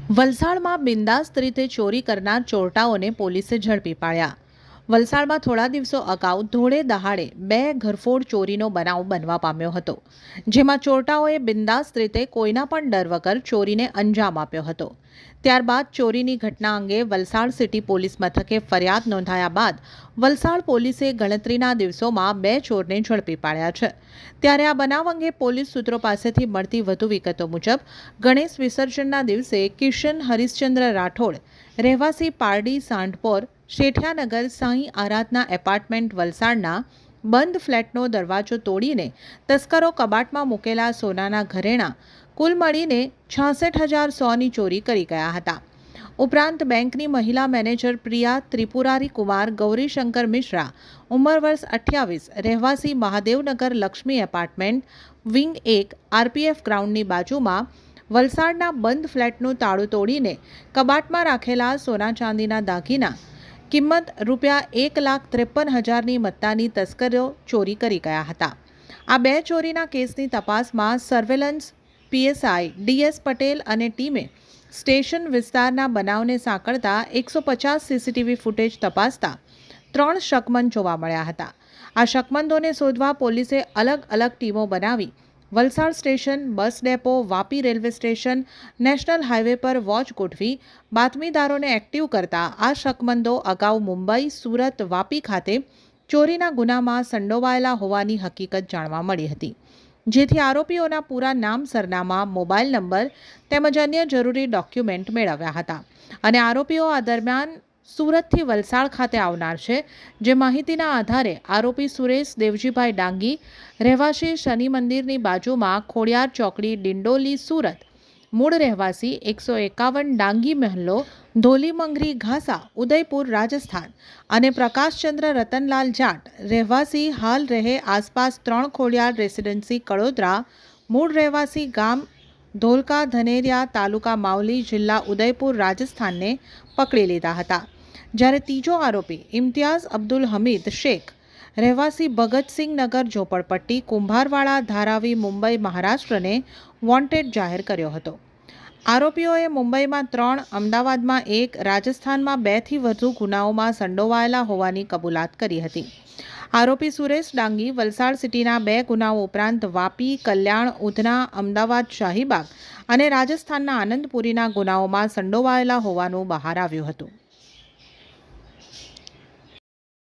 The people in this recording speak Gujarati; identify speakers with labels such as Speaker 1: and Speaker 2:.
Speaker 1: વલસાડમાં બિંદાસ્ત રીતે ચોરી કરનાર ચોરટાઓને પોલીસે ઝડપી પાડ્યા. વલસાડમાં થોડા દિવસો અગાઉ ધોળે દહાડે બે ઘરફોડ ચોરીનો બનાવ બનવા પામ્યો હતો, જેમાં ચોરટાઓએ બિંદાસ્ત રીતે કોઈના પણ ડર વગર ચોરીને અંજામ આપ્યો હતો. ત્યારબાદ ચોરીની ઘટના અંગે વલસાડ સિટી પોલીસ મથકે ફરિયાદ નોંધાયા બાદ વલસાડ પોલીસે ગણતરીના દિવસોમાં બે ચોરને ઝડપી પાડ્યા છે. ત્યારે આ બનાવ અંગે પોલીસ સૂત્રો પાસેથી મળતી વધુ વિગતો મુજબ ગણેશ વિસર્જનના દિવસે કિશન હરિશ્ચંદ્ર રાઠોડ, રહેવાસી પારડી સાંઢપોર, શેઠિયાનગર સાંઈ આરાધના એપાર્ટમેન્ટ વલસાડના બંધ ફ્લેટનો દરવાજો તોડીને તસ્કરો કબાટમાં મૂકેલા સોનાના ઘરેણાં કુલ મળીને 66,100ની ચોરી કરી ગયા હતા. ઉપરાંત બેંકની મહિલા મેનેજર પ્રિયા ત્રિપુરારી કુમાર ગૌરીશંકર મિશ્રા, ઉંમર વર્ષ 28, રહેવાસી Mahadevnagar Lakshmi apartment wing 1, RPF ગ્રાઉન્ડની બાજુમાં વલસાડના બંધ ફ્લેટનું તાળું તોડીને કબાટમાં રાખેલા સોના ચાંદીના દાગીના કિંમત ₹1,53,000ની મત્તાની તસ્કરો ચોરી કરી ગયા હતા. આ બે ચોરીના કેસની તપાસમાં સર્વેલન્સ પીએસઆઈ ડીએસ પટેલ અને ટીમે સ્ટેશન વિસ્તારના બનાવને સાંકળતા 150 સીસીટીવી ફૂટેજ તપાસતા 3 શકમંદ જોવા મળ્યા હતા. આ શકમંદોને શોધવા પોલીસે અલગ અલગ ટીમો બનાવી Valsad station, bus depot, Vapi railway station, national highway પર વોચ ગોઠવી બાતમીદારોને એક્ટિવ કરતા આ શકમંદો અગાઉ મુંબઈ, સુરત, વાપી ખાતે ચોરીના ગુનામાં સંડોવાયેલા હોવાની હકીકત જાણવા મળી હતી, જેથી આરોપીઓના પૂરા નામ, સરનામા, મોબાઈલ નંબર તેમજ અન્ય જરૂરી ડોક્યુમેન્ટ મેળવ્યા હતા અને આરોપીઓ આ દરમિયાન સુરતથી વલસાડ ખાતે આવનાર છે, જે માહિતીના આધારે આરોપી સુરેશ દેવજીભાઈ ડાંગી, રહેવાસી શનિ મંદિરની બાજુમાં ખોડિયાર ચોકડી, ડિંડોલી, સુરત, મૂળ રહેવાસી 151 ડાંગી મહલ્લો, ધોલીમંગરી ઘાસા, ઉદયપુર, રાજસ્થાન અને પ્રકાશચંદ્ર રતનલાલ જાટ, રહેવાસી હાલ રહે આસપાસ 3 ખોડિયાર રેસિડેન્સી, કડોદરા, મૂળ રહેવાસી ગામ ધોલકા ધનેરિયા, તાલુકા માવલી, જિલ્લા ઉદયપુર, રાજસ્થાનને પકડી લીધા હતા. જ્યારે ત્રીજો આરોપી ઇમ્તિયાઝ અબ્દુલ હમીદ શેખ, રહેવાસી ભગતસિંહ નગર ઝોપડપટ્ટી, કુંભારવાડા, ધારાવી, મુંબઈ, મહારાષ્ટ્રને વોન્ટેડ જાહેર કર્યો હતો. આરોપીઓએ મુંબઈમાં 3, અમદાવાદમાં 1, રાજસ્થાનમાં 2થી વધુ ગુનાઓમાં સંડોવાયેલા હોવાની કબૂલાત કરી હતી. આરોપી સુરેશ ડાંગી વલસાડ સિટીના 2 ગુનાઓ ઉપરાંત વાપી, કલ્યાણ, ઉધના, અમદાવાદ, શાહીબાગ અને રાજસ્થાનના આનંદપુરીના ગુનાઓમાં સંડોવાયેલા હોવાનું બહાર આવ્યું હતું.